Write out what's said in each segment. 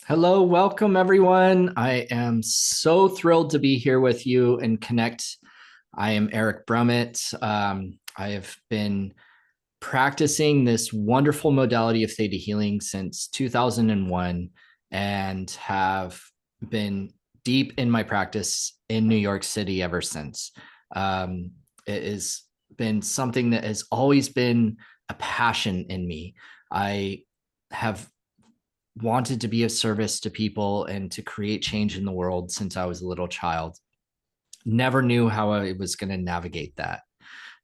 Hello, welcome everyone. I am so thrilled to be here with you and connect. I am Eric Brumett. I have been practicing this wonderful modality of theta healing since 2001 and have been deep in my practice in New York City ever since. It has been something that has always been a passion in me. I have wanted to be of service to people and to create change in the world since I was a little child. Never knew how I was going to navigate that.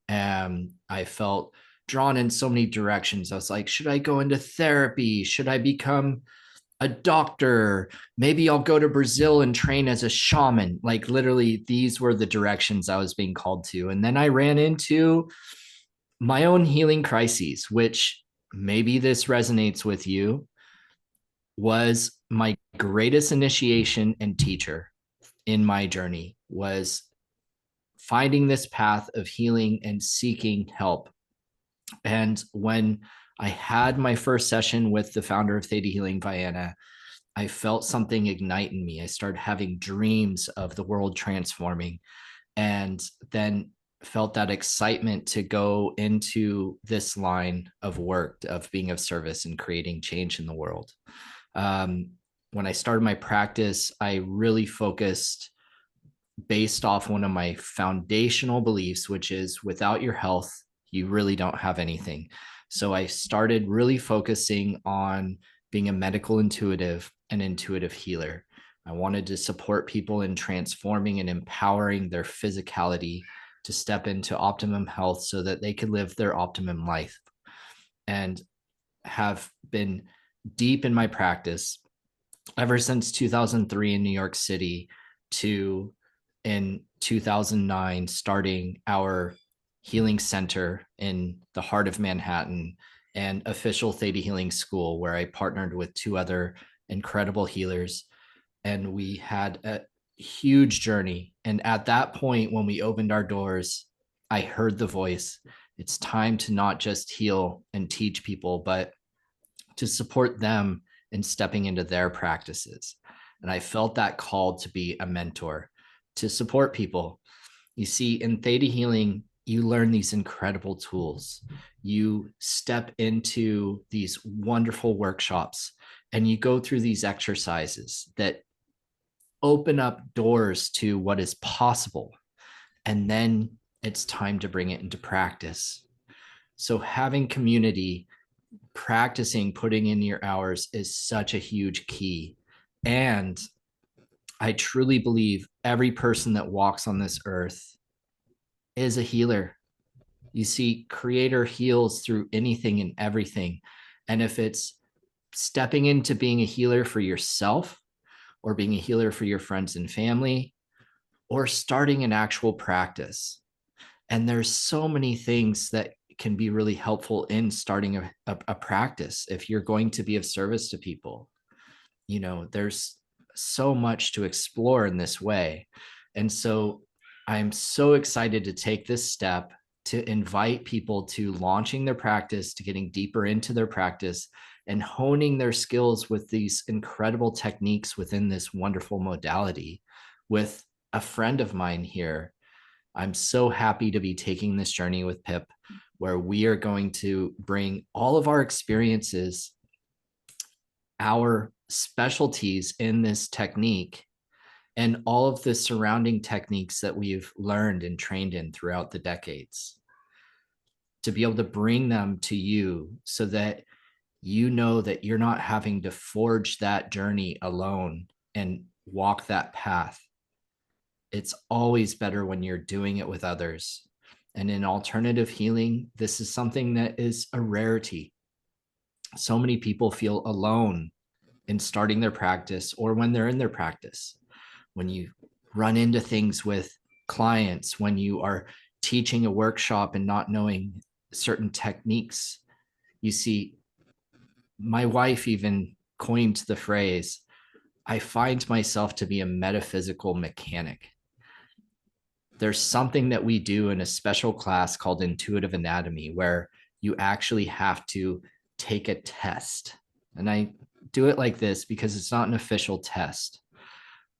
And I felt drawn in so many directions. I was like, should I go into therapy? Should I become a doctor? Maybe I'll go to Brazil and train as a shaman. Like literally, these were the directions I was being called to. And then I ran into my own healing crises, which maybe this resonates with you, was my greatest initiation and teacher in my journey was finding this path of healing and seeking help. And when I had my first session with the founder of Theta Healing, Vienna, I felt something ignite in me. I started having dreams of the world transforming, and then felt that excitement to go into this line of work of being of service and creating change in the world. Um, when I started my practice, I really focused based off one of my foundational beliefs, which is without your health, you really don't have anything. So I started really focusing on being a medical intuitive and intuitive healer. I wanted to support people in transforming and empowering their physicality to step into optimum health so that they could live their optimum life, and have been deep in my practice ever since 2003 in New York City to in 2009 starting our healing center in the heart of Manhattan and official Theta Healing School, where I partnered with two other incredible healers. And we had a huge journey. And at that point, when we opened our doors, I heard the voice. It's time to not just heal and teach people, but to support them in stepping into their practices. And I felt that call to be a mentor, to support people. You see, in Theta Healing, you learn these incredible tools. You step into these wonderful workshops and you go through these exercises that open up doors to what is possible. And then it's time to bring it into practice. So having community, practicing, putting in your hours is such a huge key. And I truly believe every person that walks on this earth is a healer. You see, Creator heals through anything and everything. And if it's stepping into being a healer for yourself, or being a healer for your friends and family, or starting an actual practice, and there's so many things that can be really helpful in starting a practice if you're going to be of service to people. There's so much to explore in this way. And so I'm so excited to take this step to invite people to launching their practice, to getting deeper into their practice and honing their skills with these incredible techniques within this wonderful modality with a friend of mine here. I'm so happy to be taking this journey with Pip, where we are going to bring all of our experiences, our specialties in this technique, and all of the surrounding techniques that we've learned and trained in throughout the decades, to be able to bring them to you so that you know that you're not having to forge that journey alone and walk that path. It's always better when you're doing it with others. And in alternative healing, this is something that is a rarity. So many people feel alone in starting their practice or when they're in their practice. When you run into things with clients, when you are teaching a workshop and not knowing certain techniques. You see, my wife even coined the phrase, I find myself to be a metaphysical mechanic. There's something that we do in a special class called intuitive anatomy where you actually have to take a test. And I do it like this because it's not an official test,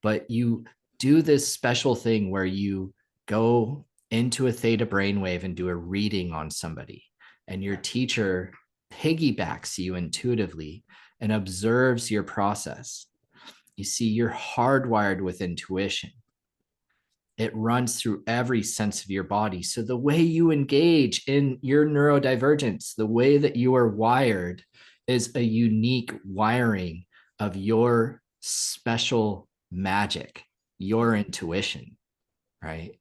but you do this special thing where you go into a theta brainwave and do a reading on somebody, and your teacher piggybacks you intuitively and observes your process. You see, you're hardwired with intuition. It runs through every sense of your body. So the way you engage in your neurodivergence, the way that you are wired, is a unique wiring of your special magic, your intuition, right?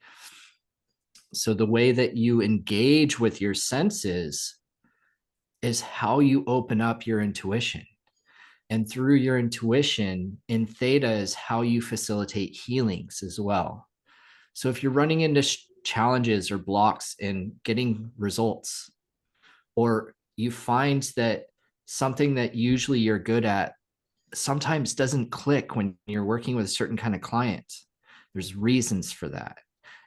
So the way that you engage with your senses is how you open up your intuition. And through your intuition in theta is how you facilitate healings as well. So if you're running into challenges or blocks in getting results, or you find that something that usually you're good at sometimes doesn't click when you're working with a certain kind of client, there's reasons for that.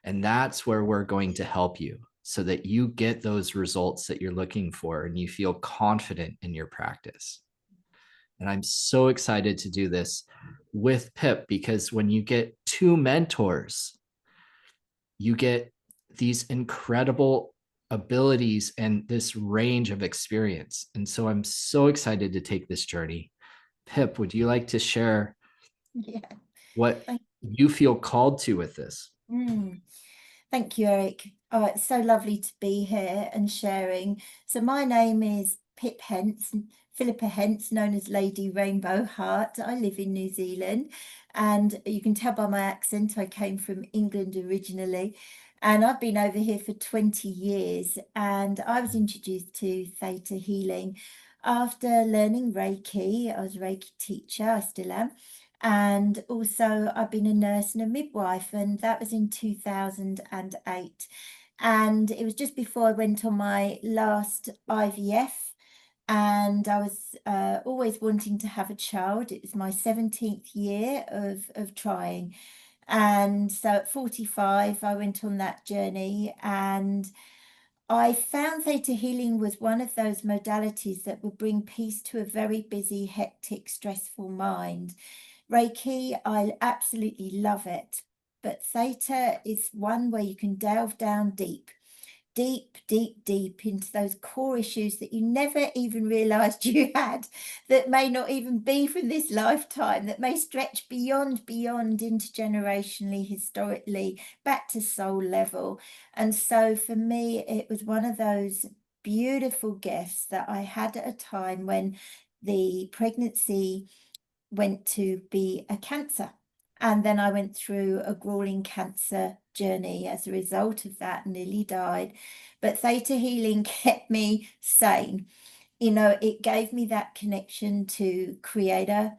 And that's where we're going to help you so that you get those results that you're looking for and you feel confident in your practice. And I'm so excited to do this with Pip, because when you get two mentors, you get these incredible abilities and this range of experience. And so I'm so excited to take this journey. Pip, would you like to share what you feel called to with this? Thank you, Eric. Oh, it's so lovely to be here and sharing. So my name is Pip Hense, Philippa Hense, known as Lady Rainbow Heart. I live in New Zealand, and you can tell by my accent I came from England originally, and I've been over here for 20 years. And I was introduced to Theta healing after learning Reiki. I was a Reiki teacher, I still am. And also I've been a nurse and a midwife, and that was in 2008. And it was just before I went on my last IVF, and I was always wanting to have a child. It was my 17th year of trying. And so at 45, I went on that journey, and I found theta healing was one of those modalities that would bring peace to a very busy, hectic, stressful mind. Reiki, I absolutely love it, but theta is one where you can delve down deep, deep, deep, deep into those core issues that you never even realized you had, that may not even be from this lifetime, that may stretch beyond intergenerationally, historically, back to soul level. And so for me, it was one of those beautiful gifts that I had at a time when the pregnancy went to be a cancer. And then I went through a grueling cancer journey as a result of that, nearly died. But theta healing kept me sane. You know, it gave me that connection to Creator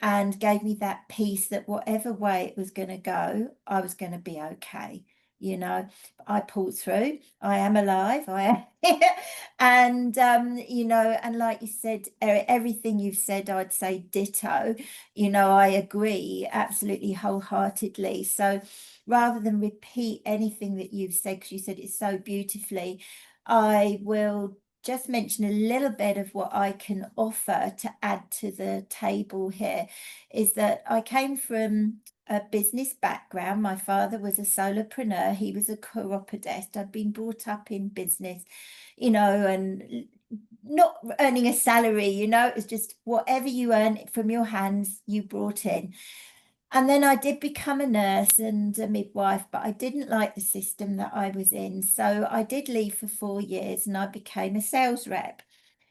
and gave me that peace that whatever way it was going to go, I was going to be okay. You know, I pulled through. I am alive. I am here. And, you know, and like you said, everything you've said, I'd say ditto. You know, I agree absolutely wholeheartedly. So rather than repeat anything that you've said, because you said it so beautifully, I will just mention a little bit of what I can offer to add to the table here. Is that I came from a business background. My father was a solopreneur. He was a chiropodist. I'd been brought up in business, you know, and not earning a salary, you know, it was just whatever you earn from your hands, you brought in. And then I did become a nurse and a midwife, but I didn't like the system that I was in. So I did leave for 4 years and I became a sales rep.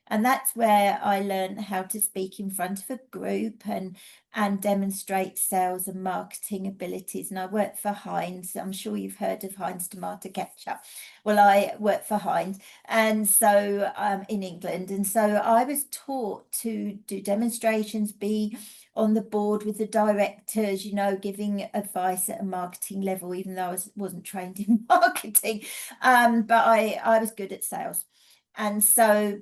And that's where I learned how to speak in front of a group and demonstrate sales and marketing abilities. And I worked for Heinz. I'm sure you've heard of Heinz tomato ketchup. Well, I worked for Heinz, and so in England. And so I was taught to do demonstrations, be on the board with the directors, you know, giving advice at a marketing level, even though I wasn't trained in marketing. But I was good at sales. And so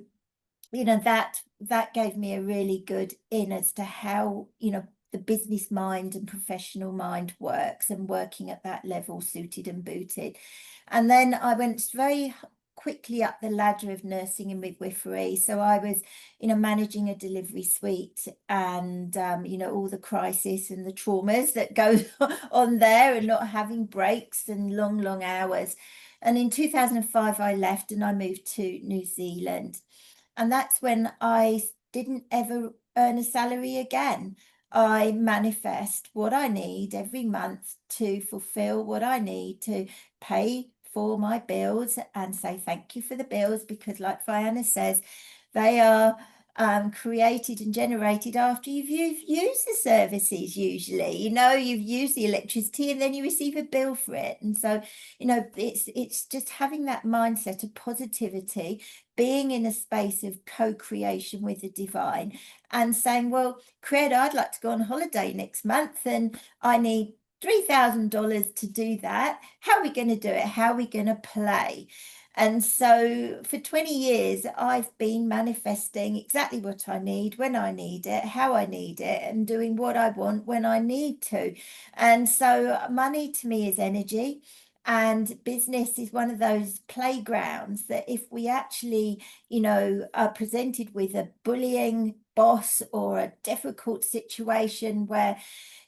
you know, that gave me a really good in as to how, you know, the business mind and professional mind works, and working at that level, suited and booted. And then I went very quickly up the ladder of nursing and midwifery. So I was, managing a delivery suite and, all the crisis and the traumas that go on there, and not having breaks and long, long hours. And in 2005, I left and I moved to New Zealand. And that's when I didn't ever earn a salary again. I manifest what I need every month to fulfill what I need to pay for my bills, and say thank you for the bills, because like Fiona says, they are created and generated after you've used the services. Usually, you've used the electricity and then you receive a bill for it. And so, it's just having that mindset of positivity, being in a space of co-creation with the divine, and saying, well, Creator, I'd like to go on holiday next month and I need $3,000 to do that. How are we going to do it? How are we going to play? And so for 20 years, I've been manifesting exactly what I need, when I need it, how I need it, and doing what I want when I need to. And so money to me is energy. And business is one of those playgrounds that if we actually, are presented with a bullying boss or a difficult situation where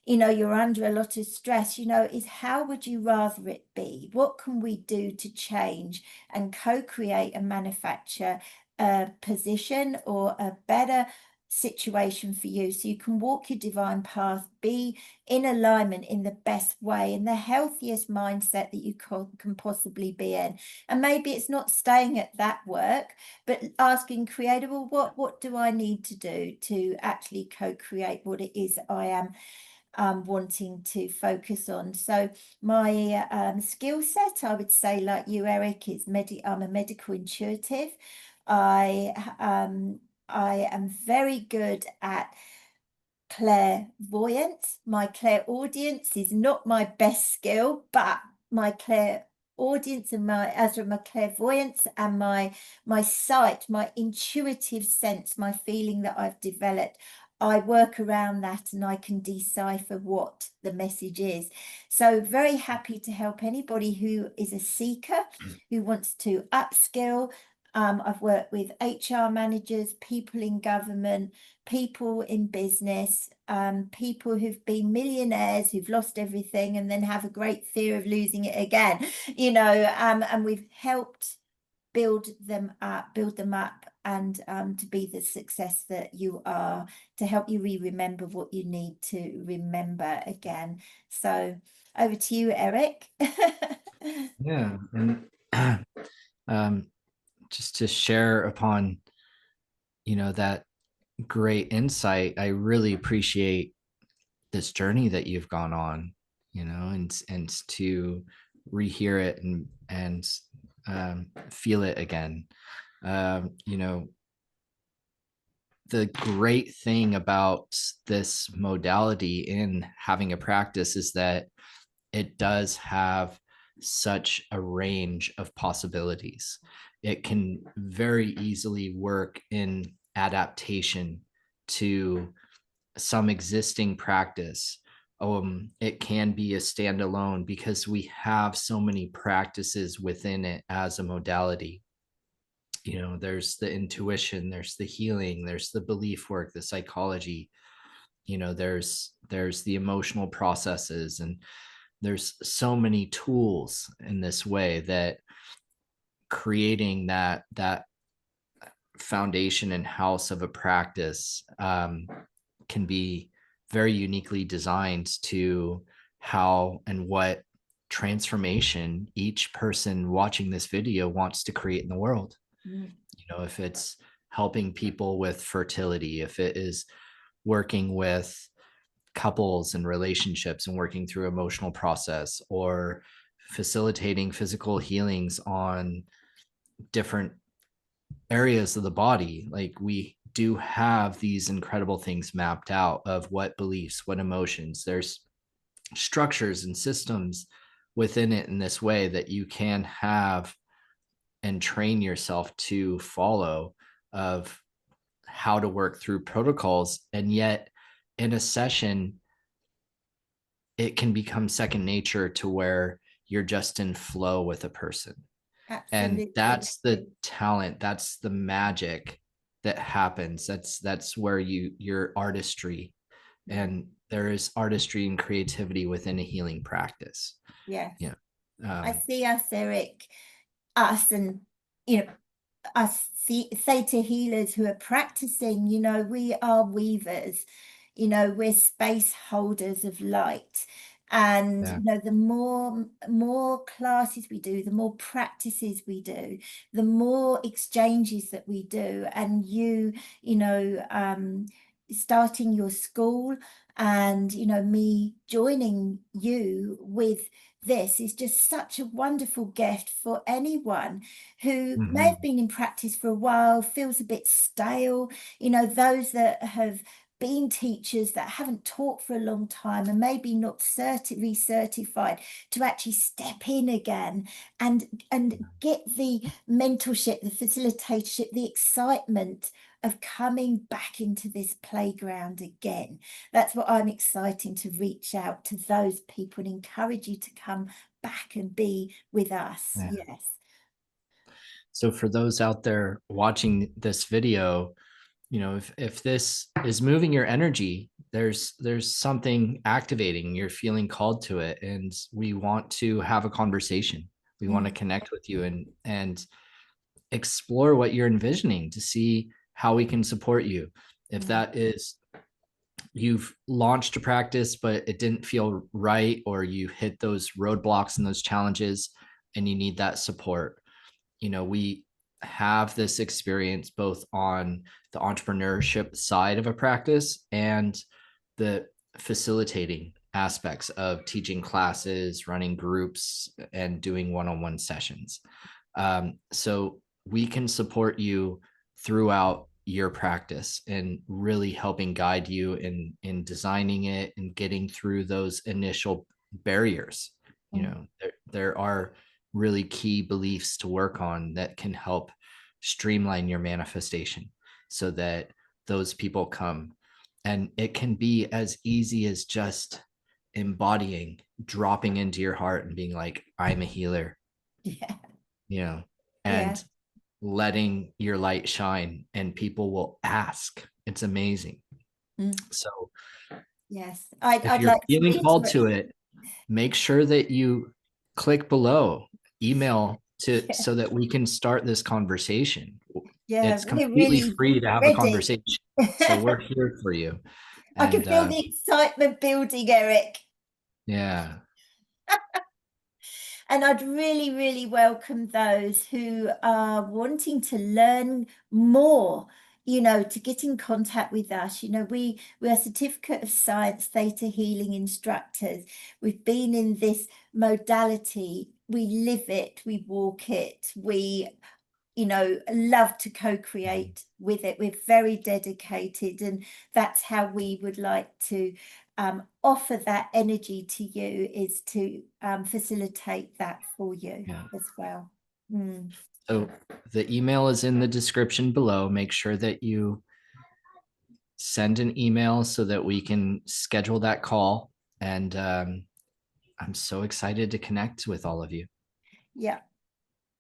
you're under a lot of stress, is how would you rather it be? What can we do to change and co-create and manufacture a position or a better situation for you, so you can walk your divine path, be in alignment in the best way, in the healthiest mindset that you can possibly be in? And maybe it's not staying at that work, but asking Creator, well, what do I need to do to actually co-create what it is I am wanting to focus on? So my skill set, I would say, like you, Eric, is I'm a medical intuitive. I am very good at clairvoyance. My clairaudience is not my best skill, but my clairaudience and my clairvoyance and my sight, my intuitive sense, my feeling that I've developed, I work around that and I can decipher what the message is. So very happy to help anybody who is a seeker, who wants to upskill. I've worked with HR managers, people in government, people in business, people who've been millionaires, who've lost everything and then have a great fear of losing it again, and we've helped build them up and to be the success that you are, to help you remember what you need to remember again. So over to you, Eric. Yeah. And just to share upon, that great insight, I really appreciate this journey that you've gone on, and to rehear it and feel it again. The great thing about this modality in having a practice is that it does have such a range of possibilities. It can very easily work in adaptation to some existing practice. It can be a standalone because we have so many practices within it as a modality. There's the intuition, there's the healing, there's the belief work, the psychology, there's the emotional processes, and there's so many tools in this way that creating that foundation and house of a practice can be very uniquely designed to how and what transformation each person watching this video wants to create in the world. If it's helping people with fertility, if it is working with couples and relationships and working through emotional process, or facilitating physical healings on different areas of the body. Like, we do have these incredible things mapped out of what beliefs, what emotions. There's structures and systems within it in this way that you can have and train yourself to follow, of how to work through protocols. And yet in a session, it can become second nature, to where you're just in flow with a person. And Absolutely. that's the talent, that's the magic that happens. That's where your artistry, and there is artistry and creativity within a healing practice. Yes. Yeah. I see us, Eric, us and, you know, us theta healers who are practicing, we are weavers, we're space holders of light. And Yeah. the more classes we do, the more practices we do, the more exchanges that we do, and starting your school, and me joining you with this is just such a wonderful gift for anyone who may have Mhm. been in practice for a while, feels a bit stale, those that have been teachers that haven't taught for a long time and maybe not recertified, to actually step in again and get the mentorship, the facilitatorship, the excitement of coming back into this playground again. That's what I'm excited to reach out to those people and encourage you to come back and be with us. Yeah. Yes. So for those out there watching this video, if this is moving your energy, there's something activating, you're feeling called to it, and we want to have a conversation. We want to Mm, connect with you and explore what you're envisioning to see how we can support you. If mm, that is, you've launched a practice but it didn't feel right, or you hit those roadblocks and those challenges and you need that support, we have this experience both on the entrepreneurship side of a practice and the facilitating aspects of teaching classes, running groups, and doing one-on-one sessions. So we can support you throughout your practice and really helping guide you in designing it and getting through those initial barriers. mm. There are really key beliefs to work on that can help streamline your manifestation so that those people come. And it can be as easy as just embodying, dropping into your heart and being like, I'm a healer, Yeah. you know, Yeah. and letting your light shine, and people will ask. It's amazing. Mm. So Yes. if I'd you're like to feeling called reiterate. to it, make sure that you click below, email to, Yeah. so that we can start this conversation. Yeah. It's We're completely really free to have a ready. conversation. So we're here for you. I can And feel the excitement building, Eric. yeah, And I'd really, really welcome those who are wanting to learn more, to get in contact with us. We are Certificate of Science Theta Healing instructors. We've been in this modality. We live it, we walk it, we love to co-create with it. We're very dedicated, and that's how we would like to offer that energy to you, is to facilitate that for you yeah. as well. Mm. So the email is in the description below. Make sure that you send an email so that we can schedule that call. And I'm so excited to connect with all of you. Yeah.